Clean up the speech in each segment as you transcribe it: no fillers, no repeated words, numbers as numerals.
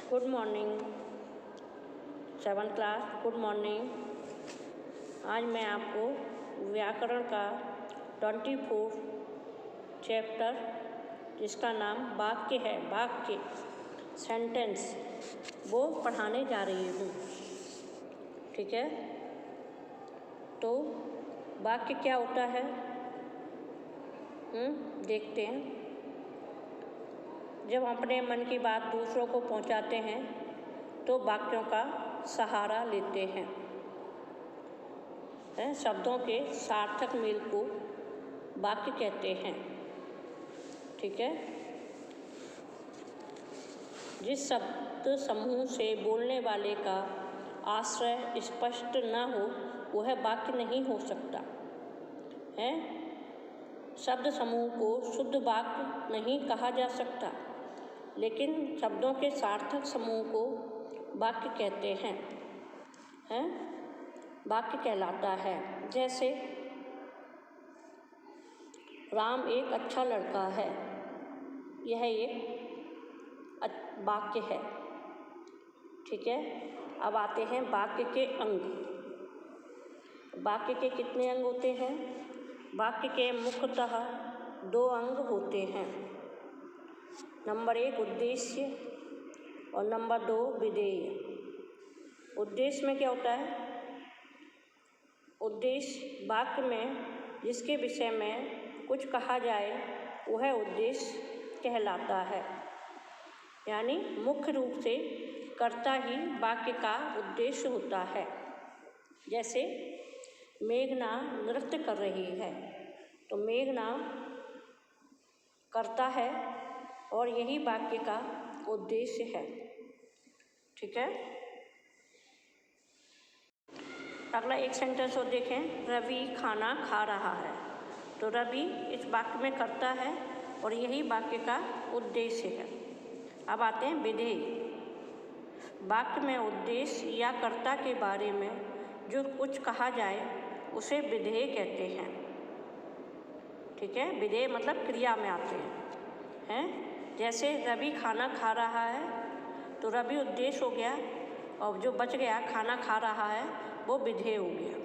Good morning 7th class. Good morning. आज मैं आपको व्याकरण का 24 चैप्टर जिसका नाम वाक्य है, वाक्य सेंटेंस, वो पढ़ाने जा रही हूँ। ठीक है, तो वाक्य क्या होता है देखते हैं। जब हम अपने मन की बात दूसरों को पहुंचाते हैं तो वाक्यों का सहारा लेते हैं। शब्दों के सार्थक मेल को वाक्य कहते हैं। ठीक है, जिस शब्द समूह से बोलने वाले का आश्रय स्पष्ट न हो वह वाक्य नहीं हो सकता है। शब्द समूह को शुद्ध वाक्य नहीं कहा जा सकता, लेकिन शब्दों के सार्थक समूह को वाक्य कहते हैं, वाक्य कहलाता है। जैसे राम एक अच्छा लड़का है, यह एक वाक्य है। ठीक है, अब आते हैं वाक्य के अंग। वाक्य के कितने अंग होते हैं? वाक्य के मुख्यतः 2 अंग होते हैं। नंबर 1 उद्देश्य और नंबर 2 विधेय। उद्देश्य में क्या होता है? उद्देश्य वाक्य में जिसके विषय में कुछ कहा जाए वह उद्देश्य कहलाता है। यानी मुख्य रूप से कर्ता ही वाक्य का उद्देश्य होता है। जैसे मेघना नृत्य कर रही है, तो मेघना कर्ता है और यही वाक्य का उद्देश्य है। ठीक है, अगला एक सेंटेंस और देखें। रवि खाना खा रहा है, तो रवि इस वाक्य में कर्ता है और यही वाक्य का उद्देश्य है। अब आते हैं विधेय। वाक्य में उद्देश्य या कर्ता के बारे में जो कुछ कहा जाए उसे विधेय कहते हैं। ठीक है, विधेय मतलब क्रिया में आते हैं। जैसे रवि खाना खा रहा है, तो रवि उद्देश्य हो गया और जो बच गया खाना खा रहा है वो विधेय हो गया।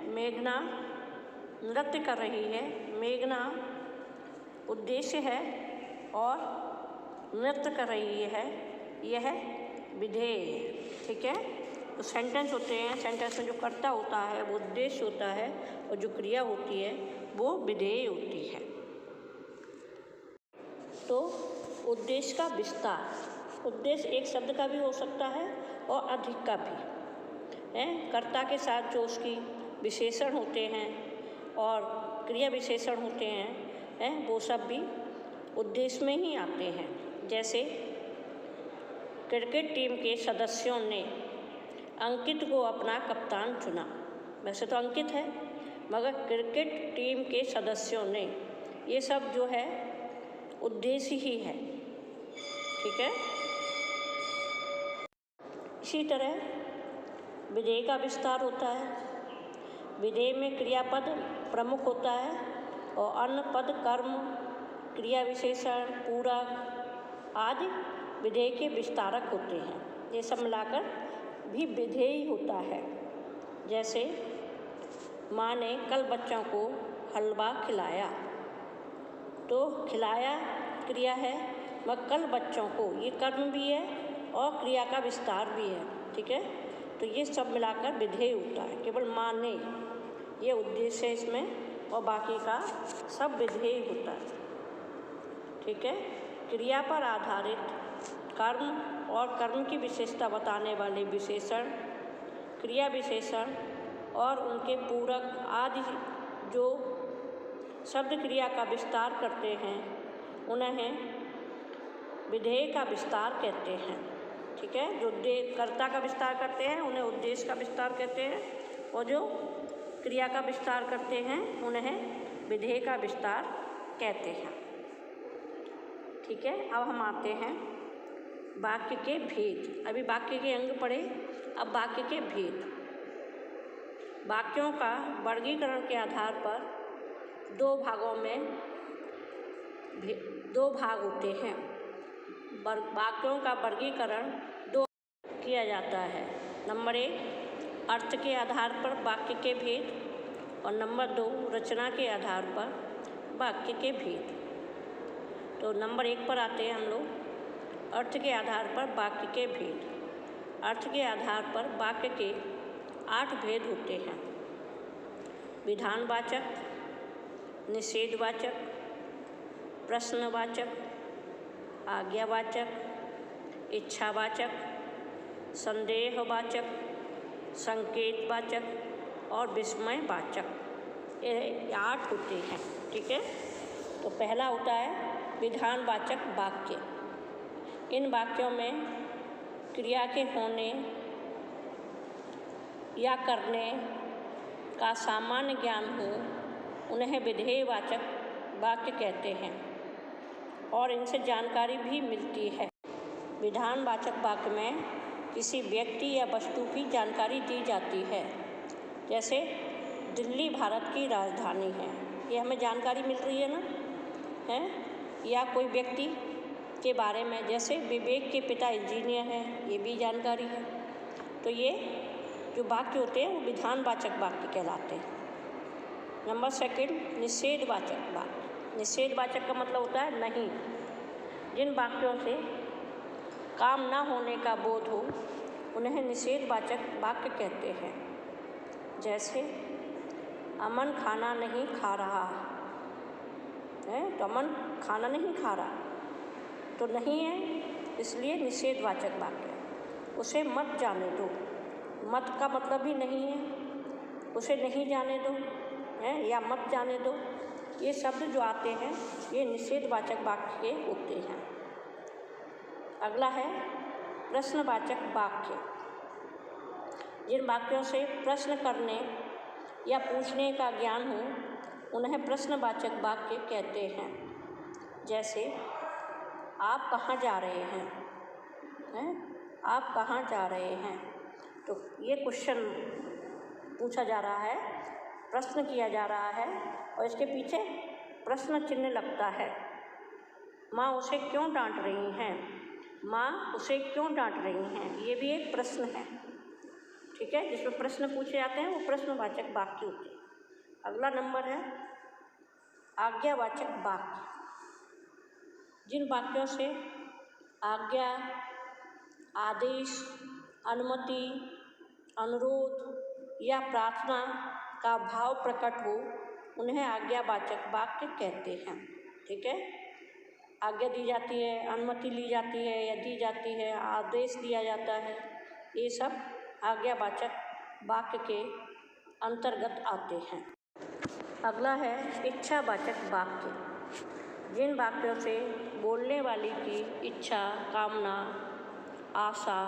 मेघना नृत्य कर रही है, मेघना उद्देश्य है और नृत्य कर रही है, यह विधेय है। ठीक है, तो सेंटेंस होते हैं, सेंटेंस में जो कर्ता होता है वो उद्देश्य होता है और जो क्रिया होती है वो विधेय होती है। तो उद्देश्य का विस्तार। उद्देश्य एक शब्द का भी हो सकता है और अधिक का भी है। कर्ता के साथ जो उसकी विशेषण होते हैं और क्रिया विशेषण होते हैं वो सब भी उद्देश्य में ही आते हैं। जैसे क्रिकेट टीम के सदस्यों ने अंकित को अपना कप्तान चुना। वैसे तो अंकित है, मगर क्रिकेट टीम के सदस्यों ने, ये सब जो है उद्देश्य ही है। ठीक है, इसी तरह विधेय का विस्तार होता है। विधेय में क्रियापद प्रमुख होता है और अन्य पद, कर्म, क्रिया विशेषण, पूरक आदि विधेय के विस्तारक होते हैं। ये सब मिलाकर भी विधेय होता है। जैसे माँ ने कल बच्चों को हलवा खिलाया, तो खिलाया क्रिया है, मगर कल बच्चों को ये कर्म भी है और क्रिया का विस्तार भी है। ठीक है, तो ये सब मिलाकर विधेय होता है। केवल माँ ने, ये उद्देश्य है इसमें, और बाकी का सब विधेय होता है। ठीक है, क्रिया पर आधारित कर्म और कर्म की विशेषता बताने वाले विशेषण, क्रिया विशेषण और उनके पूरक आदि जो शब्द क्रिया का विस्तार करते हैं उन्हें विधेय का विस्तार कहते हैं। ठीक है, जो कर्ता का विस्तार करते हैं उन्हें उद्देश्य का विस्तार कहते हैं और जो क्रिया का विस्तार करते हैं उन्हें विधेय का विस्तार कहते हैं। ठीक है, अब हम आते हैं वाक्य के भेद। अभी वाक्य के अंग पढ़े, अब वाक्य के भेद। वाक्यों का वर्गीकरण के आधार पर 2 भागों में 2 भाग होते हैं। वाक्यों का वर्गीकरण दो किया जाता है। नंबर 1 अर्थ के आधार पर वाक्य के भेद और नंबर 2 रचना के आधार पर वाक्य के भेद। तो नंबर 1 पर आते हैं हम लोग। अर्थ के आधार पर वाक्य के भेद। अर्थ के आधार पर वाक्य के 8 भेद होते हैं। विधानवाचक, निषेधवाचक, प्रश्नवाचक, आज्ञावाचक, इच्छावाचक, संदेहवाचक, संकेतवाचक और विस्मयवाचक। ये 8 होते हैं। ठीक है। तो पहला होता है विधानवाचक वाक्य। इन वाक्यों में क्रिया के होने या करने का सामान्य ज्ञान हो, उन्हें विधेयवाचक वाक्य कहते हैं और इनसे जानकारी भी मिलती है। विधानवाचक वाक्य में किसी व्यक्ति या वस्तु की जानकारी दी जाती है। जैसे दिल्ली भारत की राजधानी है, ये हमें जानकारी मिल रही है ना, है। या कोई व्यक्ति के बारे में, जैसे विवेक के पिता इंजीनियर हैं, ये भी जानकारी है। तो ये जो वाक्य होते हैं वो विधानवाचक वाक्य कहलाते हैं। नंबर 2 निषेधवाचक वाक्य। निषेधवाचक का मतलब होता है नहीं। जिन वाक्यों से काम न होने का बोध हो, उन्हें निषेधवाचक वाक्य कहते हैं। जैसे अमन खाना नहीं खा रहा है, तो अमन खाना नहीं खा रहा, तो नहीं है, इसलिए निषेधवाचक वाक्य। उसे मत जाने दो, मत का मतलब भी नहीं है, उसे नहीं जाने दो है या मत जाने दो। ये शब्द जो आते हैं ये निषेधवाचक वाक्य के होते हैं। अगला है प्रश्नवाचक वाक्य। जिन वाक्यों से प्रश्न करने या पूछने का ज्ञान हो, उन्हें प्रश्नवाचक वाक्य कहते हैं। जैसे आप कहाँ जा रहे हैं, आप कहाँ जा रहे हैं, तो ये क्वेश्चन पूछा जा रहा है, प्रश्न किया जा रहा है और इसके पीछे प्रश्न चिन्ह लगता है। माँ उसे क्यों डांट रही हैं, माँ उसे क्यों डांट रही हैं, ये भी एक प्रश्न है। ठीक है। जिसमें प्रश्न पूछे जाते हैं वो प्रश्नवाचक वाक्य होते हैं। अगला नंबर है आज्ञावाचक वाक्य। जिन वाक्यों से आज्ञा, आदेश, अनुमति, अनुरोध या प्रार्थना का भाव प्रकट हो, उन्हें आज्ञावाचक वाक्य कहते हैं। ठीक है। आज्ञा दी जाती है, अनुमति ली जाती है या दी जाती है, आदेश दिया जाता है, ये सब आज्ञावाचक वाक्य के अंतर्गत आते हैं। अगला है इच्छावाचक वाक्य। जिन वाक्यों से बोलने वाले की इच्छा, कामना, आशा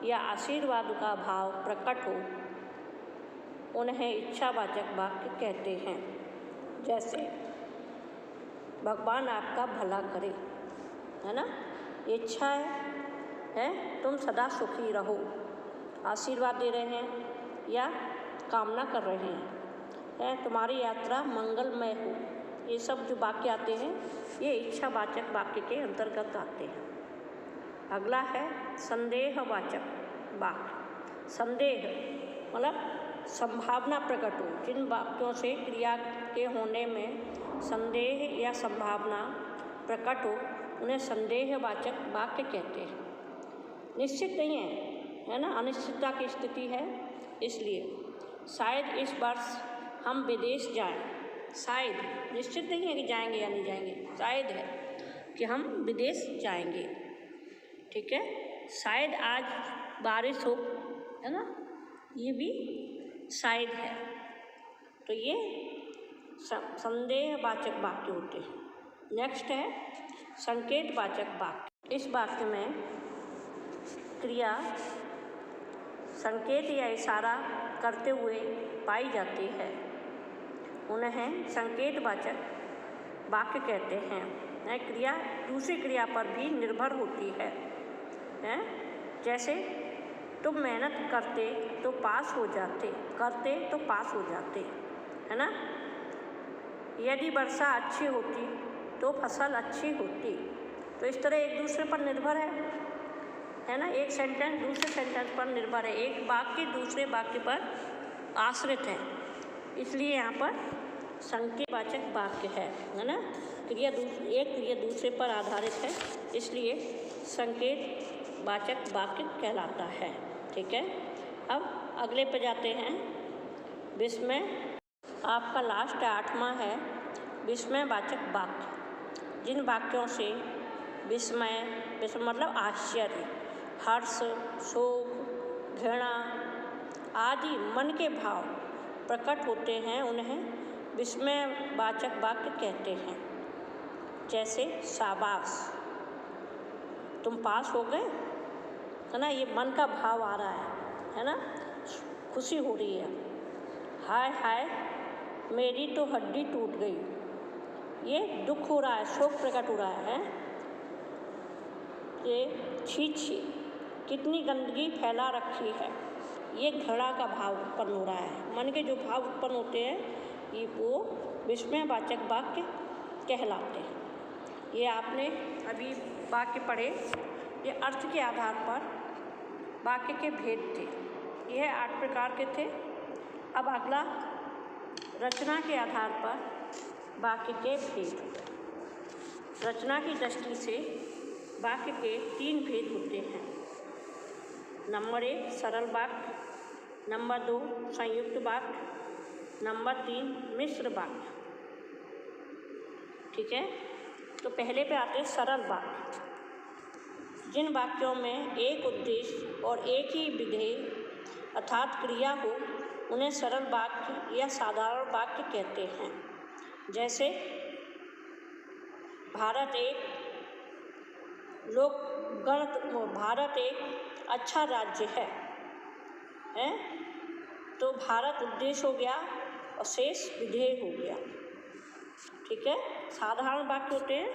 या आशीर्वाद का भाव प्रकट हो, उन्हें इच्छावाचक वाक्य कहते हैं। जैसे भगवान आपका भला करे, है ना, इच्छा है तुम सदा सुखी रहो, आशीर्वाद दे रहे हैं या कामना कर रहे हैं, तुम्हारी यात्रा मंगलमय हो। ये सब जो वाक्य आते हैं ये इच्छावाचक वाक्य के अंतर्गत आते हैं। अगला है संदेहवाचक वाक्य। संदेह मतलब संभावना प्रकट हो। जिन वाक्यों से क्रिया के होने में संदेह या संभावना प्रकट हो, उन्हें संदेहवाचक वाक्य कहते हैं। निश्चित नहीं है ना, अनिश्चितता की स्थिति है, इसलिए शायद इस वर्ष हम विदेश जाएं। शायद, निश्चित नहीं है कि जाएंगे या नहीं जाएंगे, शायद है कि हम विदेश जाएंगे। ठीक है। शायद आज बारिश हो, है ना, ये भी शायद है। तो ये संदेहवाचक वाक्य होते हैं। नेक्स्ट है संकेतवाचक वाक्य। इस वाक्य में क्रिया संकेत या इशारा करते हुए पाई जाती है, उन्हें संकेतवाचक वाक्य कहते हैं। क्रिया दूसरी क्रिया पर भी निर्भर होती है। जैसे तुम मेहनत करते तो पास हो जाते, करते तो पास हो जाते, है ना। यदि वर्षा अच्छी होती तो फसल अच्छी होती, तो इस तरह एक दूसरे पर निर्भर है ना। एक सेंटेंस दूसरे सेंटेंस पर निर्भर है, एक वाक्य दूसरे वाक्य पर आश्रित है, इसलिए यहाँ पर संकेतवाचक वाक्य है ना। एक क्रिया दूसरे पर आधारित है, इसलिए संकेतवाचक वाक्य कहलाता है। ठीक है, अब अगले पे जाते हैं। विस्मय आपका लास्ट 8वां है विस्मयवाचक वाक्य। जिन वाक्यों से विस्मय मतलब आश्चर्य, हर्ष, शोक, घृणा आदि मन के भाव प्रकट होते हैं, उन्हें विस्मयवाचक वाक्य कहते हैं। जैसे शाबाश, तुम पास हो गए, है ना, ये मन का भाव आ रहा है ना, खुशी हो रही है। हाय हाय मेरी तो हड्डी टूट गई, ये दुख हो रहा है, शोक प्रकट हो रहा है। ये छी छी कितनी गंदगी फैला रखी है, ये घृणा का भाव उत्पन्न हो रहा है। मन के जो भाव उत्पन्न होते हैं ये वो विस्मयवाचक वाक्य कहलाते हैं। ये आपने अभी वाक्य पढ़े, ये अर्थ के आधार पर वाक्य के भेद थे, यह 8 प्रकार के थे। अब अगला रचना के आधार पर वाक्य के भेद। रचना की दृष्टि से वाक्य के 3 भेद होते हैं। नंबर 1 सरल वाक्य, नंबर 2 संयुक्त वाक्य, नंबर 3 मिश्र वाक्य। ठीक है, तो पहले पे आते हैं सरल वाक्य। जिन वाक्यों में एक उद्देश्य और एक ही विधेय अर्थात क्रिया हो, उन्हें सरल वाक्य या साधारण वाक्य कहते हैं। जैसे भारत एक अच्छा राज्य है, तो भारत उद्देश्य हो गया और शेष विधेय हो गया। ठीक है, साधारण वाक्य होते हैं,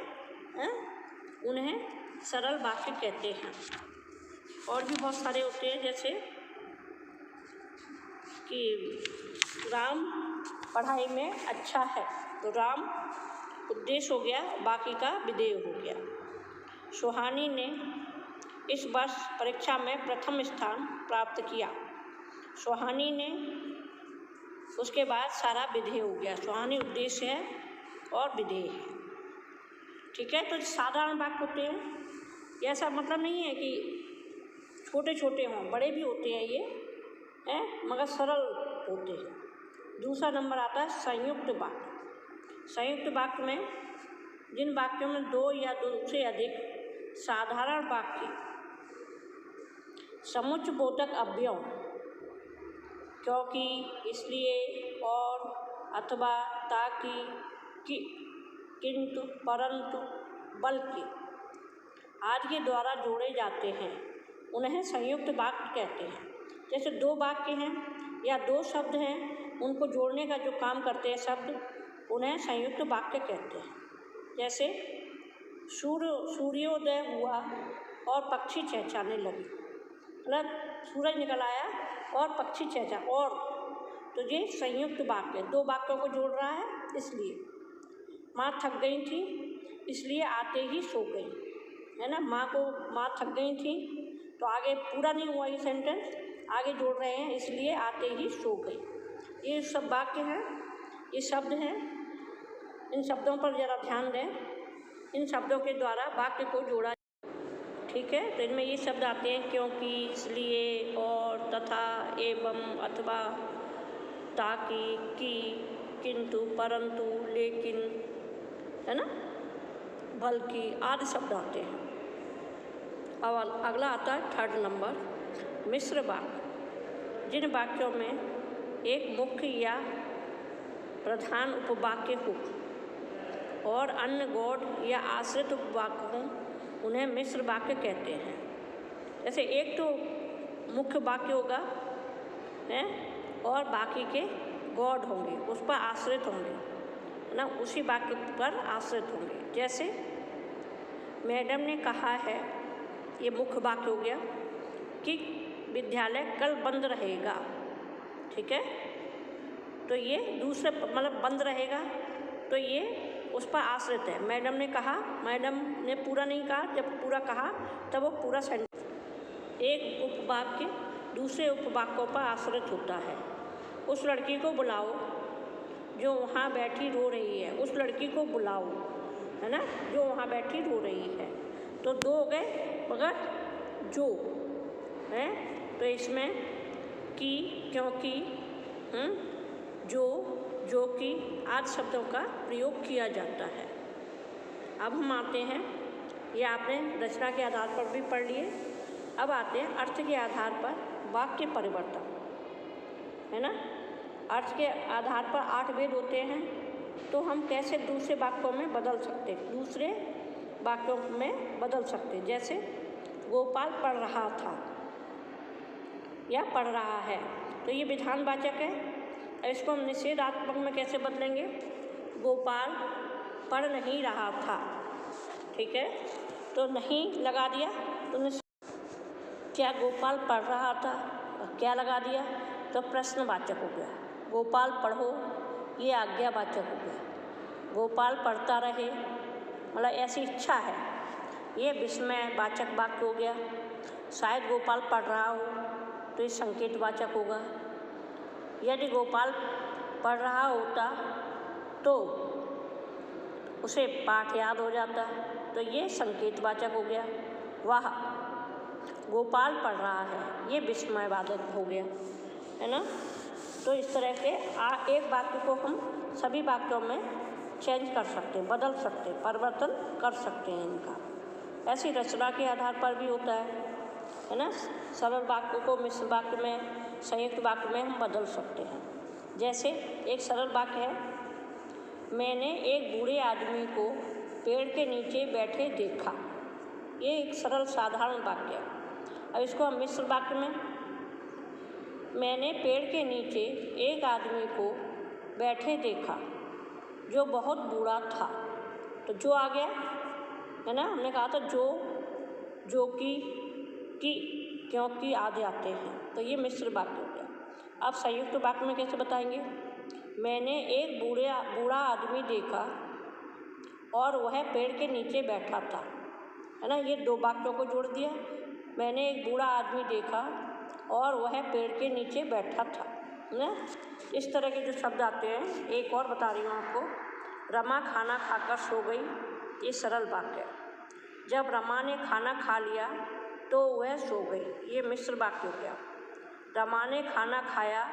उन्हें सरल वाक्य कहते हैं। और भी बहुत सारे होते हैं, जैसे कि राम पढ़ाई में अच्छा है, तो राम उद्देश्य हो गया, बाकी का विधेय हो गया। सुहानी ने इस वर्ष परीक्षा में प्रथम स्थान प्राप्त किया। सुहानी ने, उसके बाद सारा विधेय हो गया। सुहानी उद्देश्य है और विधेय है। ठीक है, तो साधारण वाक्य होते हैं, ऐसा मतलब नहीं है कि छोटे छोटे हों, बड़े भी होते हैं ये, मगर सरल होते हैं। दूसरा नंबर आता है संयुक्त वाक्य। संयुक्त वाक्य में जिन वाक्यों में 2 या 2 से अधिक साधारण वाक्य समुच्चयबोधक अव्ययों क्योंकि, इसलिए, और, अथवा, ताकि, कि, किंतु, परंतु, बल्कि आदि के द्वारा जोड़े जाते हैं, उन्हें संयुक्त वाक्य कहते हैं। जैसे 2 वाक्य हैं या 2 शब्द हैं, उनको जोड़ने का जो काम करते हैं शब्द, उन्हें संयुक्त वाक्य कहते हैं। जैसे सूर्योदय हुआ और पक्षी चहचहाने लगे, मतलब सूरज निकल आया और पक्षी चहचहा, और तो ये संयुक्त वाक्य 2 वाक्यों को जोड़ रहा है। इसलिए माँ थक गई थी, इसलिए आते ही सो गई, है ना। माँ थक गई थी, तो आगे पूरा नहीं हुआ ये सेंटेंस, आगे जोड़ रहे हैं, इसलिए आते ही सो गई। ये सब वाक्य हैं, ये शब्द हैं, इन शब्दों पर ज़रा ध्यान दें। इन शब्दों के द्वारा वाक्य को जोड़ा। ठीक है, तो इनमें ये शब्द आते हैं क्योंकि, इसलिए, और, तथा, एवं, अथवा, ताकि, कि, किंतु, परंतु, लेकिन, है ना, बल्कि आदि शब्द आते हैं। अब अगला आता है 3rd नंबर मिश्र वाक्य। जिन वाक्यों में एक मुख्य या प्रधान उपवाक्य हो और अन्य गौड़ या आश्रित उपवाक्य हों, उन्हें मिश्र वाक्य कहते हैं। जैसे एक तो मुख्य वाक्य होगा, और बाकी के गौड़ होंगे, उस पर आश्रित होंगे, है ना, उसी वाक्य पर आश्रित होंगे। जैसे मैडम ने कहा है, ये मुख्य वाक्य हो गया, कि विद्यालय कल बंद रहेगा। ठीक है, तो ये दूसरे मतलब बंद रहेगा, तो ये उस पर आश्रित है। मैडम ने कहा, मैडम ने पूरा नहीं कहा, जब पूरा कहा तब वो पूरा सेंटेंस एक उपवाक्य दूसरे उपवाक्यों पर आश्रित होता है। उस लड़की को बुलाओ जो वहाँ बैठी रो रही है। उस लड़की को बुलाओ, है ना, जो वहाँ बैठी रो रही है। तो दो हो गए मगर जो है, तो इसमें की, क्योंकि, जो कि आदि शब्दों का प्रयोग किया जाता है। अब हम आते हैं, ये आपने रचना के आधार पर भी पढ़ लिए। अब आते हैं अर्थ के आधार पर वाक्य परिवर्तन, है ना। अर्थ के आधार पर 8 भेद होते हैं, तो हम कैसे दूसरे वाक्यों में बदल सकते हैं, दूसरे वाक्यों में बदल सकते हैं। जैसे गोपाल पढ़ रहा था या पढ़ रहा है, तो ये विधानवाचक है। इसको हम निषेधात्मक में कैसे बदलेंगे? गोपाल पढ़ नहीं रहा था, ठीक है, तो नहीं लगा दिया तो क्या गोपाल पढ़ रहा था, क्या लगा दिया तो प्रश्नवाचक हो गया। गोपाल पढ़ो, ये आज्ञावाचक हो गया। गोपाल पढ़ता रहे, मतलब ऐसी इच्छा है, ये विस्मयवाचक वाक्य हो गया। शायद गोपाल पढ़ रहा हो तो ये संकेतवाचक होगा। यदि गोपाल पढ़ रहा होता तो उसे पाठ याद हो जाता, तो ये संकेतवाचक हो गया। वाह, गोपाल पढ़ रहा है, ये विस्मयवाचक हो गया, है ना। तो इस तरह के एक वाक्य को हम सभी वाक्यों में चेंज कर सकते हैं, बदल सकते हैं, परिवर्तन कर सकते हैं इनका। ऐसी रचना के आधार पर भी होता है ना। सरल वाक्य को मिश्र वाक्य में, संयुक्त वाक्य में हम बदल सकते हैं। जैसे एक सरल वाक्य है, मैंने एक बूढ़े आदमी को पेड़ के नीचे बैठे देखा। ये एक सरल साधारण वाक्य है। अब इसको हम मिश्र वाक्य में, मैंने पेड़ के नीचे एक आदमी को बैठे देखा जो बहुत बूढ़ा था, तो जो आ गया, है ना। हमने कहा था जो कि क्योंकि आदि आते हैं, तो ये मिश्र वाक्य हो गया। अब संयुक्त वाक्य में कैसे बताएंगे? मैंने एक बूढ़ा आदमी देखा और वह पेड़ के नीचे बैठा था, है ना। ये दो वाक्यों को जोड़ दिया। मैंने एक बूढ़ा आदमी देखा और वह पेड़ के नीचे बैठा था, है ना। इस तरह के जो शब्द आते हैं, एक और बता रही हूँ आपको। रमा खाना खाकर सो गई, ये सरल वाक्य है। जब रमा ने खाना खा लिया तो वह सो गई, ये मिश्र वाक्य हो गया। रमा ने खाना खाया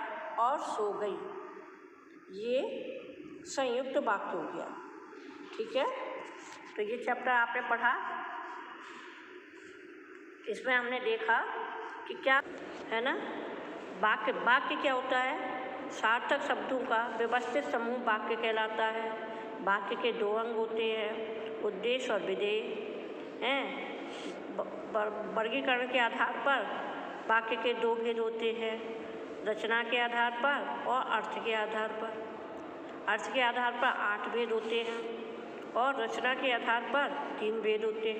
और सो गई, ये संयुक्त वाक्य हो गया, ठीक है। तो ये चैप्टर आपने पढ़ा, इसमें हमने देखा कि क्या, है ना, वाक्य क्या होता है? सार्थक शब्दों का व्यवस्थित समूह वाक्य कहलाता है। वाक्य के 2 अंग होते हैं, उद्देश्य और विधेय हैं। वर्गीकरण के आधार पर वाक्य के 2 भेद होते हैं, रचना के आधार पर और अर्थ के आधार पर। अर्थ के आधार पर 8 भेद होते हैं और रचना के आधार पर 3 भेद होते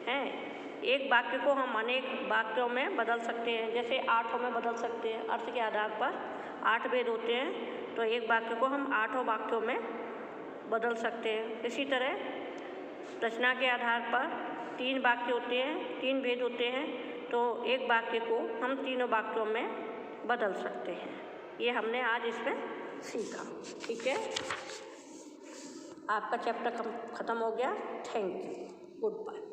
हैं। एक वाक्य को हम अनेक वाक्यों में बदल सकते हैं, जैसे 8 में बदल सकते हैं। अर्थ के आधार पर 8 भेद होते हैं, तो एक वाक्य को हम 8 वाक्यों में बदल सकते हैं। इसी तरह रचना के आधार पर 3 वाक्य होते हैं, 3 भेद होते हैं, तो एक वाक्य को हम 3 वाक्यों में बदल सकते हैं। ये हमने आज इसमें सीखा, ठीक है। आपका चैप्टर खत्म हो गया। Thank you, good bye.